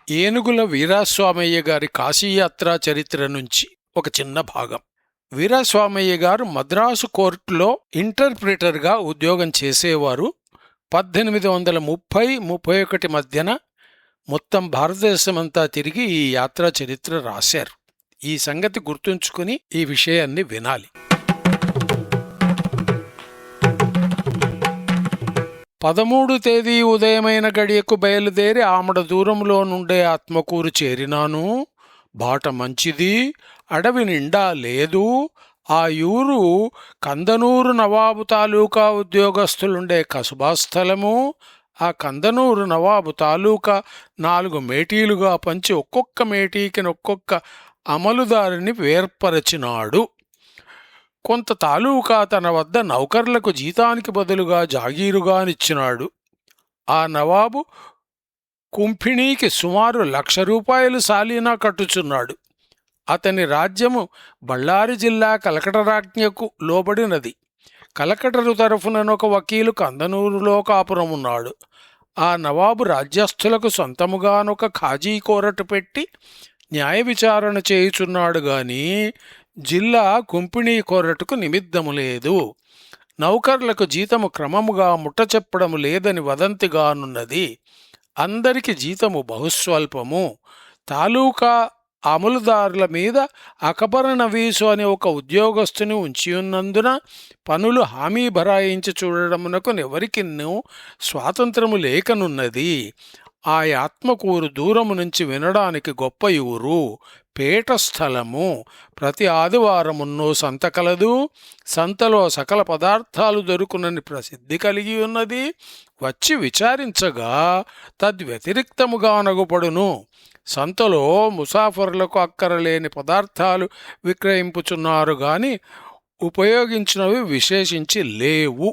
ఏనుగుల వీరాస్వామయ్య గారి కాశీయాత్రా చరిత్ర నుంచి ఒక చిన్న భాగం. వీరాస్వామయ్య గారు మద్రాసు కోర్టులో ఇంటర్ప్రిటర్గా ఉద్యోగం చేసేవారు. 1830-31 మధ్యన మొత్తం భారతదేశమంతా తిరిగి ఈ యాత్రా చరిత్ర రాశారు. ఈ సంగతి గుర్తుంచుకుని ఈ విషయాన్ని వినాలి. 13 తేదీ ఉదయమైన గడియకు బయలుదేరి ఆమడ దూరంలో నుండే ఆత్మకూరు చేరినాను. బాట మంచిది, అడవి నిండా లేదు. ఆ యూరు కందనూరు నవాబు తాలూకా ఉద్యోగస్తులుండే కసుబా స్థలము. ఆ కందనూరు నవాబు తాలూకా 4 మేటీలుగా పంచి ఒక్కొక్క మేటీకి ఒక్కొక్క అమలుదారిని వేర్పరచినాడు. కొంత తాలూకా తన వద్ద నౌకర్లకు జీతానికి బదులుగా జాగీరుగానిచ్చినాడు. ఆ నవాబు కుంభిణీకి సుమారు 1,00,000 రూపాయలు సాలీనా కట్టుచున్నాడు. అతని రాజ్యము బళ్ళారి జిల్లా కలకటరాజ్ఞకు లోబడినది. కలకటరు తరఫుననొక వకీలు కందనూరులో కాపురమున్నాడు. ఆ నవాబు రాజ్యస్థులకు సొంతముగానొక ఖాజీ కోరటు పెట్టి న్యాయ విచారణ చేయుచున్నాడు గాని జిల్లా కుంపిణీ కోరటుకు నిమిత్తము లేదు. నౌకర్లకు జీతము క్రమముగా ముట్టచెప్పడము లేదని వదంతిగానున్నది. అందరికి జీతము బహుస్వల్పము. తాలూకా అమలుదారుల మీద అకబర నవీసు అనే ఒక ఉద్యోగస్తుని ఉంచియున్నందున పనులు హామీ భరాయించి చూడడమునకు ఎవరికిన్నూ స్వాతంత్రము లేకనున్నది. ఆ ఆత్మకూరు దూరము నుంచి వినడానికి గొప్ప ఊరు, పేట స్థలము. ప్రతి ఆదివారమున్నో సంత కలదు. సంతలో సకల పదార్థాలు దొరుకునని ప్రసిద్ధి కలిగి ఉన్నది. వచ్చి విచారించగా తద్వ్యతిరిక్తముగా నగుపడును. సంతలో ముసాఫరులకు అక్కరలేని పదార్థాలు విక్రయింపుచున్నారు గాని ఉపయోగించినవి విశేషించి లేవు.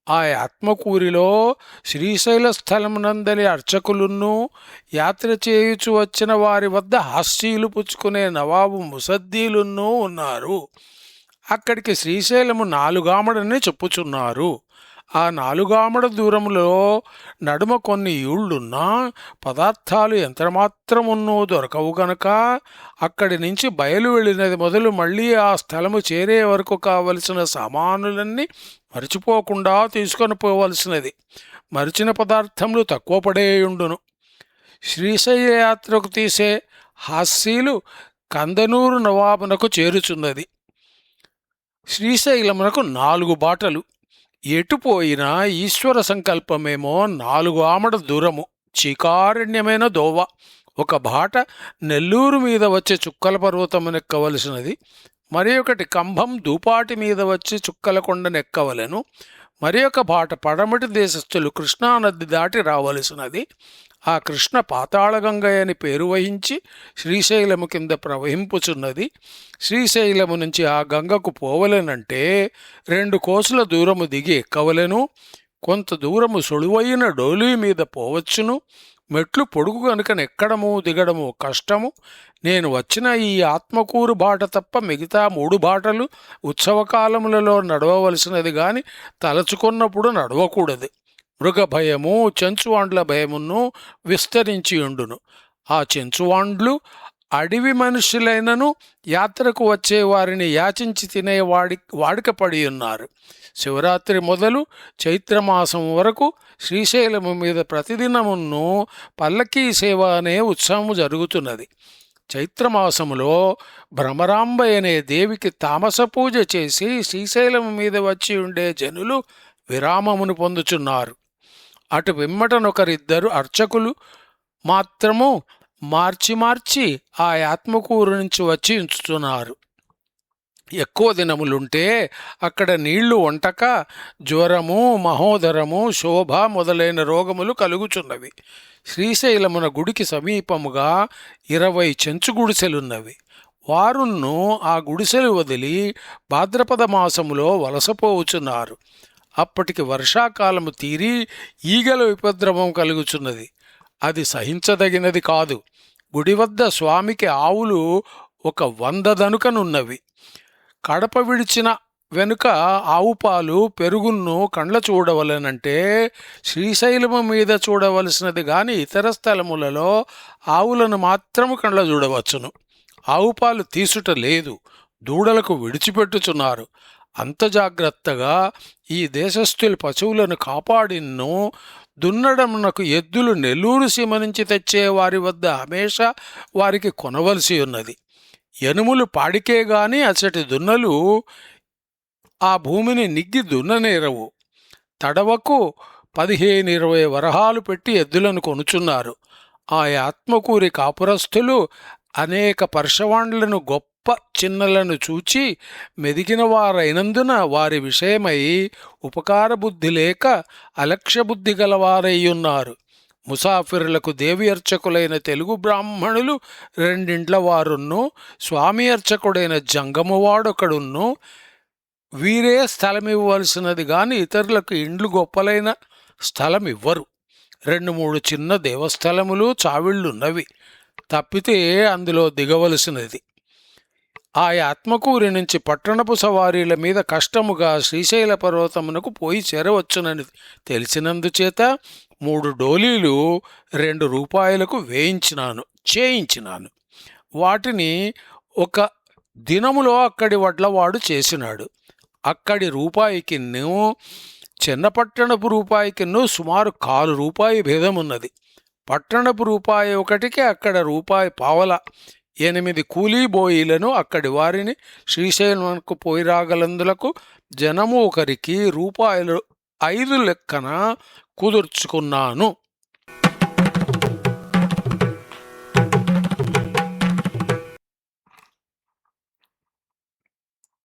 ఆ ఆత్మకూరిలో శ్రీశైల స్థలమునందలి అర్చకులున్నూ యాత్ర చేయుచు వచ్చిన వారి వద్ద హాస్యీలు పుచ్చుకునే నవాబు ముసద్దీలున్నూ ఉన్నారు. అక్కడికి శ్రీశైలము 4 ఆమడని చెప్పుచున్నారు. ఆ 4 ఆమడ దూరములో నడుమ కొన్ని యూళ్ళున్నా పదార్థాలు ఎంతమాత్రమున్నో దొరకవు గనక అక్కడి నుంచి బయలు వెళ్ళినది మొదలు మళ్ళీ ఆ స్థలము చేరే వరకు కావలసిన సామానులన్నీ మరిచిపోకుండా తీసుకొని పోవలసినది. మరిచిన పదార్థములు తక్కువ పడేయుండును. శ్రీశైల యాత్రకు తీసే హాస్యీలు కందనూరు నవాబునకు చేరుచున్నది. శ్రీశైలమునకు 4 బాటలు. ఎటుపోయినా ఈశ్వర సంకల్పమేమో 4 ఆమడ దూరము, చీకారణ్యమైన దోవ. ఒక బాట నెల్లూరు మీద వచ్చే చుక్కల పర్వతమునెక్కవలసినది. మరి ఒకటి కంభం దూపాటి మీద వచ్చి చుక్కల కొండనెక్కవలెను. మరి ఒక బాట పడమటి దేశస్థులు కృష్ణానది దాటి రావలసినది. ఆ కృష్ణ పాతాళగంగ అని పేరు వహించి శ్రీశైలము కింద ప్రవహింపుచున్నది. శ్రీశైలము నుంచి ఆ గంగకు పోవలెనంటే 2 కోసుల దూరము దిగి ఎక్కవలెను. కొంత దూరము సులువైన డోలీ మీద పోవచ్చును. మెట్లు పొడుగు కనుక ఎక్కడము దిగడము కష్టము. నేను వచ్చిన ఈ ఆత్మకూరు బాట తప్ప మిగతా 3 బాటలు ఉత్సవకాలములలో నడవవలసినది గాని తలచుకున్నప్పుడు నడవకూడదు. మృగ భయము, చెంచువాండ్ల భయమును విస్తరించియుండును. ఆ చెంచువాండ్లు అడవి మనుషులైనను యాత్రకు వచ్చే వారిని యాచించి తినే వాడికపడి ఉన్నారు. శివరాత్రి మొదలు చైత్రమాసం వరకు శ్రీశైలము మీద ప్రతిదినమును పల్లకీ సేవ అనే ఉత్సవము జరుగుతున్నది. చైత్రమాసములో భ్రమరాంబ అనే దేవికి తామస పూజ చేసి శ్రీశైలము మీద వచ్చి ఉండే జనులు విరామమును పొందుచున్నారు. అటు పిమ్మటనొకరిద్దరు అర్చకులు మాత్రము మార్చి ఆ ఆత్మకూరు నుంచి వచ్చి ఉంచుతున్నారు. ఎక్కువ దినములుంటే అక్కడ నీళ్లు వంటక జ్వరము, మహోదరము, శోభ మొదలైన రోగములు కలుగుచున్నవి. శ్రీశైలమున గుడికి సమీపముగా 20 చెంచు గుడిసెలున్నవి. వారును ఆ గుడిసెలు వదిలి భాద్రపద మాసములో వలసపోవుచున్నారు. అప్పటికి వర్షాకాలము తీరి ఈగల ఉపద్రవం కలుగుచున్నది. అది సహించదగినది కాదు. గుడి వద్ద స్వామికి ఆవులు ఒక 100 దనుకనున్నవి. కడప విడిచిన వెనుక ఆవు పాలు పెరుగును కండ్ల చూడవలనంటే శ్రీశైలము మీద చూడవలసినది గాని ఇతర స్థలములలో ఆవులను మాత్రము కండ్ల చూడవచ్చును. ఆవు పాలు తీసుట లేదు, దూడలకు విడిచిపెట్టుచున్నారు. అంత జాగ్రత్తగా ఈ దేశస్థులు పశువులను కాపాడిన్ను. దున్నడమునకు ఎద్దులు నెల్లూరు సీమ నుంచి తెచ్చే వారి వద్ద హమేషా వారికి కొనవలసి ఉన్నది. ఎనుములు పాడికే గాని అచ్చటి దున్నలు ఆ భూమిని నిగ్గి దున్ననేరవు. తడవకు 15-20 వరహాలు పెట్టి ఎద్దులను కొనుచున్నారు. ఆ ఆత్మకూరి కాపురస్థులు అనేక పర్షవాండ్లను గొప్ప చిన్నలను చూచి మెదిగిన వారైనందున వారి విషయమై ఉపకార బుద్ధి లేక అలక్ష్యబుద్ధి గలవారయ్యున్నారు. ముసాఫిరులకు దేవి అర్చకులైన తెలుగు బ్రాహ్మణులు 2 వారును, స్వామి అర్చకుడైన జంగమువాడొకడును. వీరే స్థలమివ్వవలసినది గాని ఇతరులకు ఇండ్లు గొప్పలైన స్థలమివ్వరు. 2-3 చిన్న దేవస్థలములు చావిళ్లున్నవి తప్పితే అందులో దిగవలసినది. ఆ ఆత్మకూరి నుంచి పట్టణపు సవారీల మీద కష్టముగా శ్రీశైల పర్వతమునకు పోయి చేరవచ్చునని తెలిసినందుచేత 3 డోలీలు 2 రూపాయలకు చేయించినాను. వాటిని ఒక దినములో అక్కడి వడ్లవాడు చేసినాడు. అక్కడి రూపాయికిన్ను చిన్నపట్టణపు రూపాయికిన్ను సుమారు 1/4 రూపాయి భేదమున్నది. పట్టణపు రూపాయి ఒకటికి అక్కడ రూపాయి పావల. 8 కూలీ బోయిలను అక్కడి వారిని శ్రీశైలంకు పోయి రాగలందులకు జనము ఒకరికి రూపాయలు 5 లెక్కన కుదుర్చుకున్నాను.